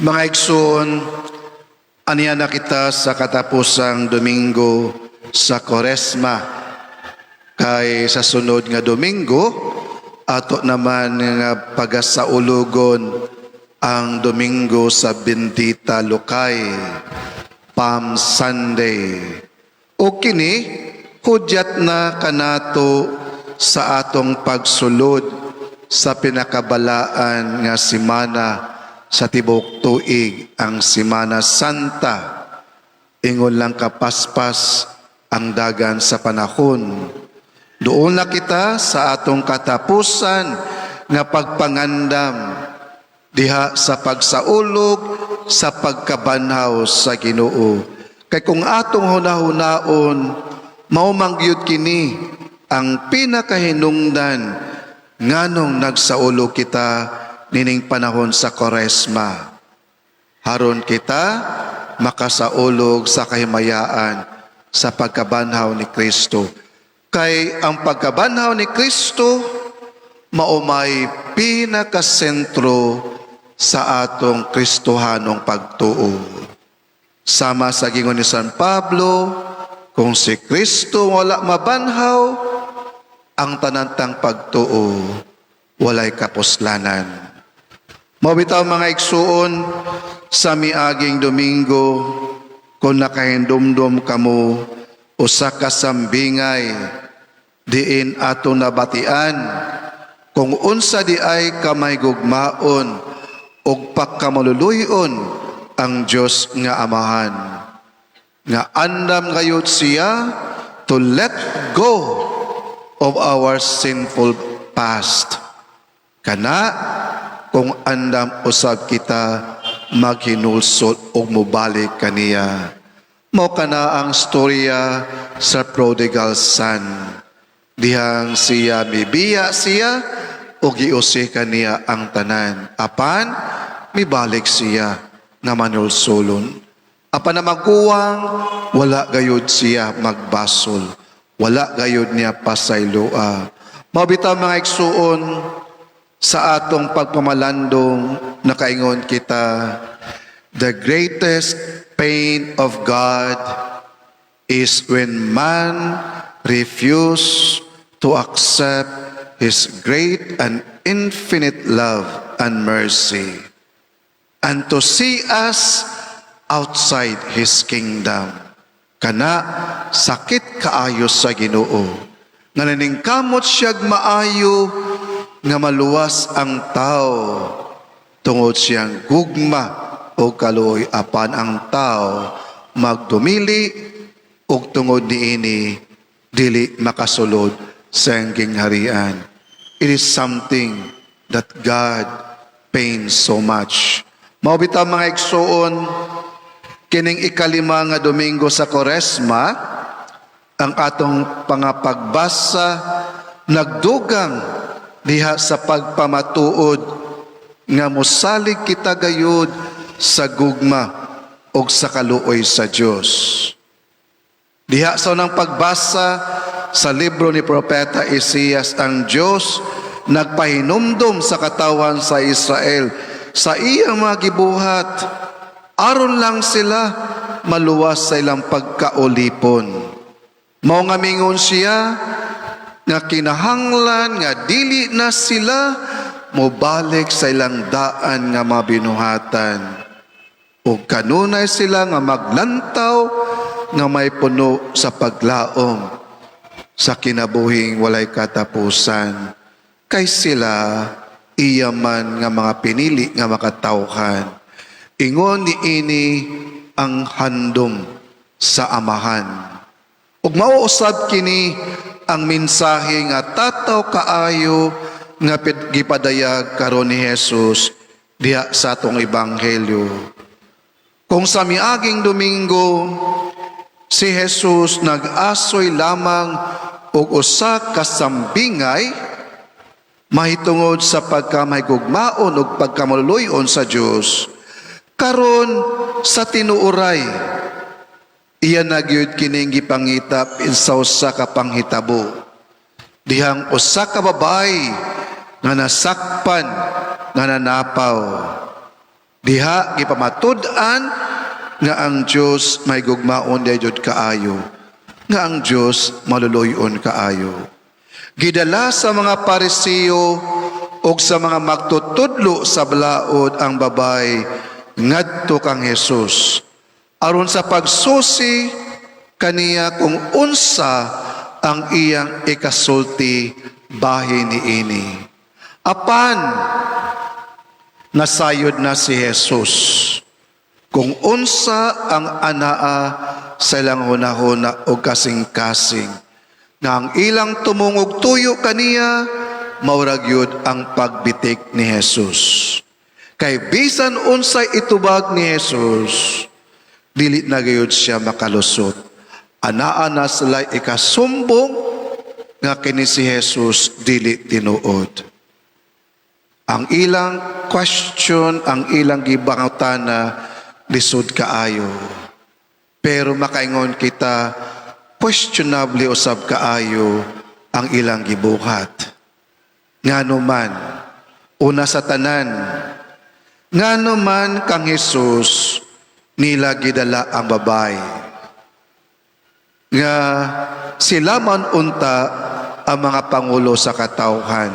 Mga igsoon, aniya na kita sa katapusang Domingo sa Koresma. Kay sa sunod nga Domingo, ato naman nga pagasaulugon ang Domingo sa Bendita Lucay, Palm Sunday. O kini, hudyat na kanato sa atong pagsulod sa pinakabalaan nga simana sa tibok tuig, ang Semana Santa. Ingon lang kapaspas ang dagan sa panahon. Doon na kita sa atong katapusan nga pagpangandam diha sa pagsaulog sa pagkabanhaw sa Ginoo. Kay kung atong hunahunaon, maumangyod kini ang pinakahinungdan nganong nagsaulog kita nining panahon sa Koresma. Haron kita makasaulog sa kahimayaan sa pagkabanhaw ni Kristo. Kay ang pagkabanhaw ni Kristo maumay pinakasentro sa atong Kristohanong pagtuo. Sama sa gingon ni San Pablo, kung si Kristo wala mabanhaw, ang tanantang pagtuo walay kapuslanan. Mabitaw mga igsuon, sa miaging Domingo, kung nakahindumdum kamo, usa ka sambingay, diin ato nabatian, kung unsa di ay kamay gugmaon, ug pagkamaluluyon ang Diyos nga Amahan. Nga andam gayud siya to let go of our sinful past. Kana, kung andam usab kita maghinulsol o mubalik kaniya. Mao kana ang storya sa prodigal son. Dihang siya mibiya siya o giusi kaniya ang tanan. Apan mibalik siya nga manulsolon. Apan na magkuwang wala gayud siya magbasol. Wala gayud niya pasayloa. Mabitaw mga igsuon, sa atong pagpamalandong nakaingon kita, the greatest pain of God is when man refuse to accept His great and infinite love and mercy and to see us outside His kingdom. Kana sakit kaayo sa Ginoo. Nga naningkamot siyag maayo nga maluwas ang tao tungod siyang gugma o kaluoy, apan ang tao magdumili ug tungod niini dili makasulod sa iyang harian. It is something that God pains so much. Mao bitaw mga igsoon, kining ikalima nga Domingo sa Koresma, ang atong pangapagbasa nagdugang diha sa pagpamatuod nga mosalig kita gayud sa gugma o sa kaluoy sa Diyos. Diha sa unang pagbasa sa libro ni Propeta Isaias, ang Diyos nagpahinumdum sa katawan sa Israel sa iyang mga gibuhat, aron lang sila maluwas sa ilang pagkaulipon. Mao nga mingon siya nga kinahanglan nga dili na sila mobalik sa ilang daan nga mabinuhatan. O kanunay sila nga maglantaw nga may puno sa paglaom sa kinabuhing walay katapusan. Kay sila iyaman nga mga pinili nga makatawhan. Ingon ni ini ang handom sa Amahan. Ug mauusab kini ang mensahe nga tataw kaayo nga gipadayag karon ni Jesus diha sa atong ebanghelyo. Kung sa miaging Domingo, si Jesus nag-asoy lamang og usa ka sambingay mahitungod sa pagkamaygugmaon ug pagkamaluluyon sa Dios. Karon sa tinuoray, iya nagyud kining gipangitap sa usa ka panghitabo. Dihang usa ka babae nga nasakpan, nga nanapaw. Diha gipamatud-an nga ang Dios may gugmaon dayjud kaayo, nga ang Dios maluluyon kaayo. Gidala sa mga Pariseo o sa mga magtutudlo sa balaod ang babay ngadto kang Jesus aron sa pagsusi kaniya kung unsa ang iyang ikasulti bahin niini. Apan nasayod na si Jesus kung unsa ang anaa sa ilang hunahuna o kasing-kasing nga ang ilang tumungog tuyo kaniya maurag yun ang pagbitik ni Jesus. Kay bisan unsay itubag ni Jesus, dili na gayud siya makalusot. Anaa na sila ikasumbong nga kini si Jesus dili tinuod. Ang ilang question, ang ilang gibangutana lisod kaayo. Pero makaingon kita, questionably usab kaayo ang ilang gibuhat. Ngano man, una sa tanan, ngano man kang Jesus nila gidala ang babae. Nga sila man unta ang mga pangulo sa katawhan.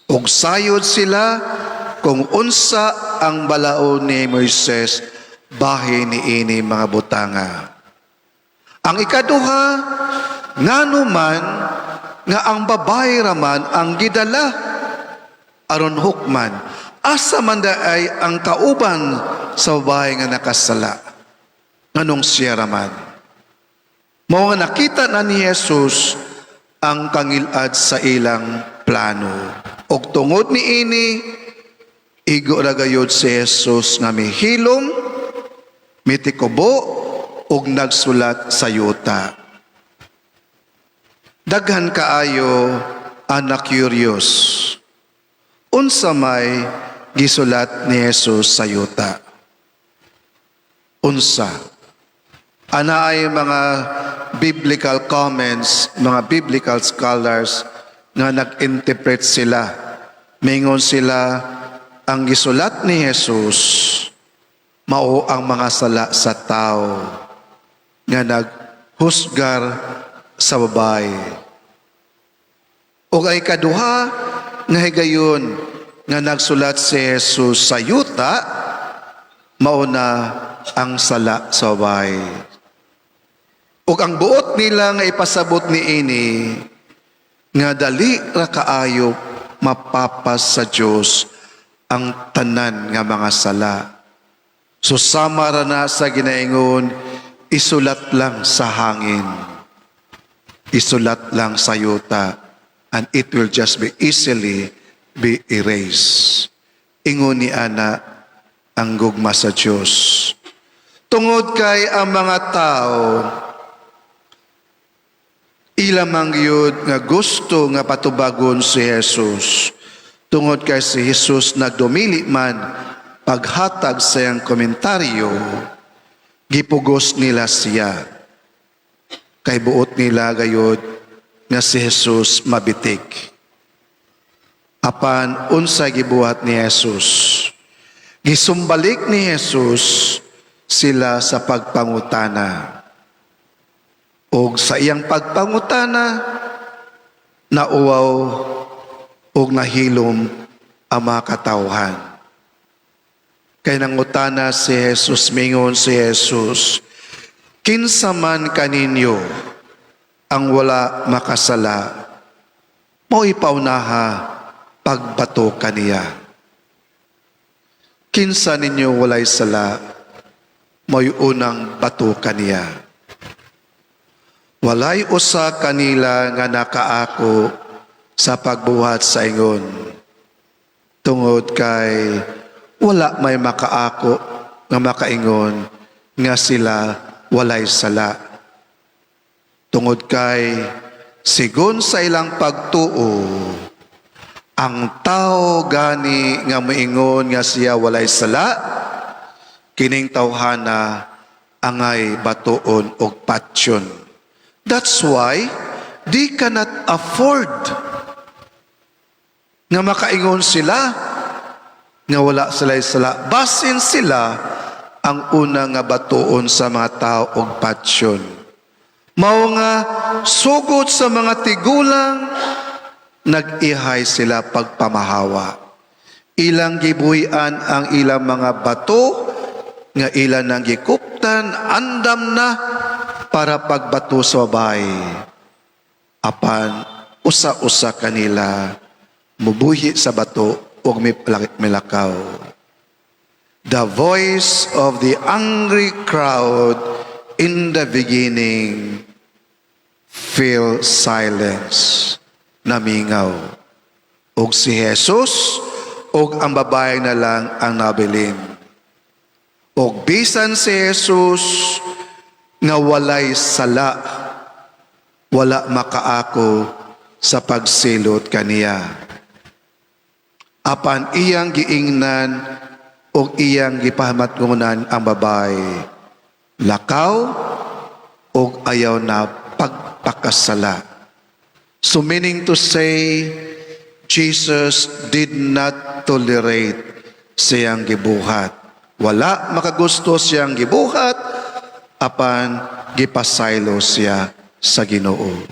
Ug sayod sila kung unsa ang balaod ni Moises bahin niini mga butanga. Ang ikaduha, ngano man nga ang babae raman ang gidala aron hukman, asa man ay ang kauban sa babae nga nakasala, nganong siya raman. Mao nga nakita na ni Jesus ang kangilad sa ilang plano. Og tungod ni ini, igo ra gayud si Jesus nga mihilom, mitikubo, og nagsulat sa yuta. Daghan kaayo anak curious. Unsa may gisulat ni Jesus sa yuta? Unsa? Ana ay mga biblical comments, mga biblical scholars nga nag-interpret sila. Mingon sila ang gisulat ni Jesus mao ang mga sala sa tao nga naghusgar sa babae. O ay kaduha nga higayon nga nagsulat si Jesus sa yuta mao na ang sala sa babae. Ug ang buot nila nga ipasabot ni ini nga dali ra kaayo mapapas sa Dios ang tanan nga mga sala. Susama ra na sa ginaingon, isulat lang sa hangin. Isulat lang sa yuta and it will just be easily be erased. Ingon ni ana ang gugma sa Dios. Tungod kay ang mga tao ilamang yun nga gusto nga patubagon si Jesus. Tungod kay si Jesus nagdumili man paghatag sa iyang komentaryo, gipugos nila siya. Kay buot nila gayud nga si Jesus mabitik. Apan unsay gibuhat ni Jesus? Gisumbalik ni Jesus sila sa pagpangutana. Og sa iyang pagpangutana, nauwaw og nahilom ang mga katawhan. Kay nangutana si Jesus, mingon si Jesus, kinsa man kaninyo ang wala makasala, mo ipaunaha pagbato kaniya. Kinsa ninyo walay sala, mo'y unang bato kaniya. Walay usa kanila nga nakaako sa pagbuhat sa ingon. Tungod kay wala may makaako nga makaingon nga sila walay sala. Tungod kay sigon sa ilang pagtuo, ang tao gani nga moingon nga siya walay sala, kining tawhana angay batuon og patyon. That's why they cannot afford nga makaingon sila nga wala sila basin sila ang una nga batuon sa mga tao og patsyon. Mao nga sugod sa mga tigulang nag-ihay sila pagpamahawa. Ilang gibuhian ang ilang mga bato nga ilan nang gikuptan andam na para pagbato sa babae. Apan usa-usa kanila mubuhi sa bato ug milakaw. The voice of the angry crowd in the beginning filled silence. Namingaw. Og si Jesus og ang babae na lang ang nabilin. Og bisan si Jesus nga walay sala, wala makaako sa pagsilot kaniya. Apan iyang giingnan o iyang gipahamatngunan ang babae. Lakaw o ayaw na pagpakasala. So meaning to say, Jesus did not tolerate siyang gibuhat. Wala makagusto siyang gibuhat, apan gipasaylo siya sa Ginoo.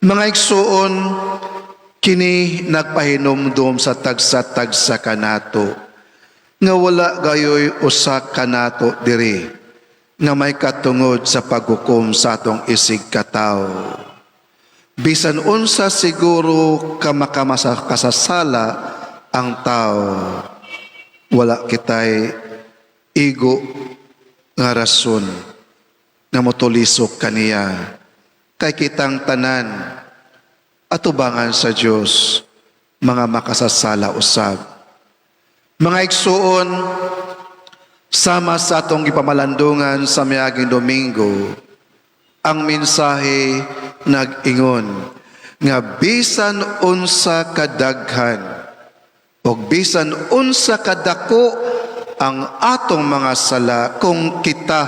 Mga igsuon, kini nagpahinumdum sa tagsa-tagsa kanato, nga wala gayoy usa kanato diri, nga may katungod sa paghukom sa atong isig katawo. Bisan unsa siguro kasasala ang tao, wala kitay igo nga rason nga motulisok kaniya. Kay kitang tanan atubangan sa Dios mga makasasala usab. Mga igsuon, sama sa atong gipamalandungan sa miaging Domingo, ang mensahe nag-ingon nga bisan unsa kadaghan o bisan unsa kadako ang atong mga sala kung kita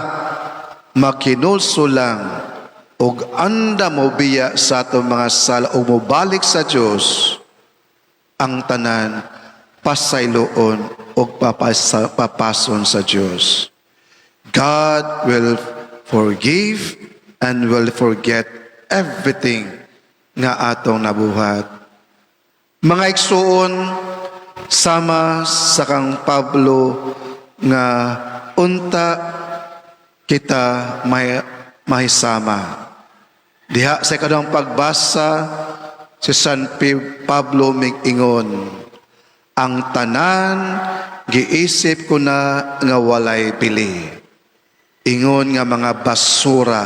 makinulso lang og anda mo biya sa atong mga sala o mobalik sa Dios, ang tanan pasayloon o papason sa Dios. God will forgive and will forget everything nga atong nabuhat. Mga igsuon, sama sa kang Pablo nga unta kita mahisama. Diha sa kadang pagbasa si San Pablo mig-ingon, ang tanan giisip ko na nga walay pili. Ingon nga mga basura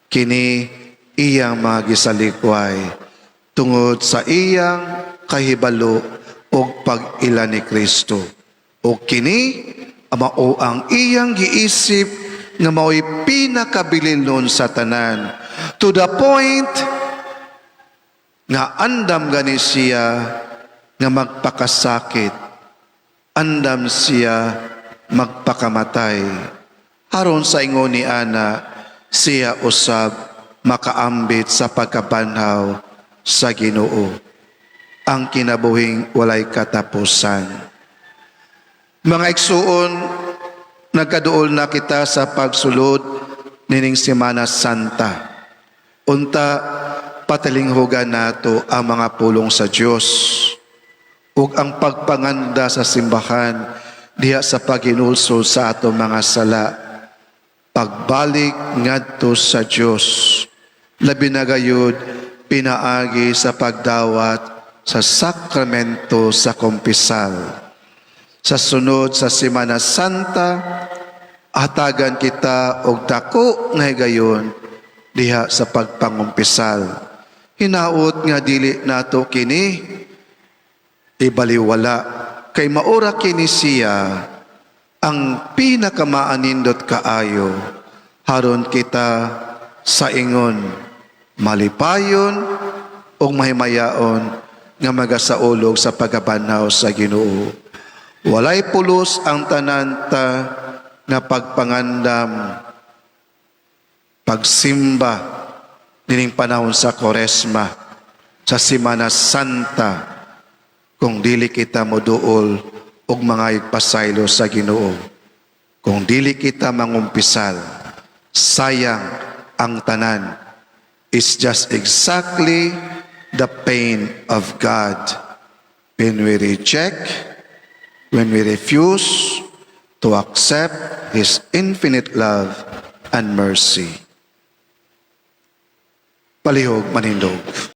kini iyang mga gisalikway tungod sa iyang kahibalo o pag-ila ni Kristo. O kini mao ang iyang giisip nga mao'y pinakabilin sa tanan. To the point nga andam gani siya nga magpakasakit, andam siya magpakamatay. Aron sa ingon ni ana, siya usab makaambit sa pagkabanhaw sa Ginoo, ang kinabuhing walay katapusan. Mga igsuon, nagkaduol na kita sa pagsulod nining Semana Santa. Unta, patalinghugan nato ang mga pulong sa Dios ug ang pagpanganda sa simbahan diha sa paginulso sa atong mga sala. Pagbalik ngadto sa Dios, labi na gayud pinaagi sa pagdawat sa sakramento sa kumpisal. Sa sunod sa Semana Santa, hatagan kita og dako nga higayon diha sa pagpangumpisal. Hinaot nga dili nato kini ibaliwala, kay maura kini siya ang pinakamaanindot kaayo haron kita sa ingon malipayon o mahimayaon nga magasaulog sa pagabanhaw sa Ginoo. Walay pulos ang tananta nga pagpangandam, pagsimba nining panahon sa Koresma, sa Semana Santa, kung dili kita moduol ug mga igpasaylo sa Ginoo. Kung dili kita mangumpisal, sayang ang tanan. It's just exactly the pain of God. When we reject, when we refuse to accept His infinite love and mercy. Palihog manindog.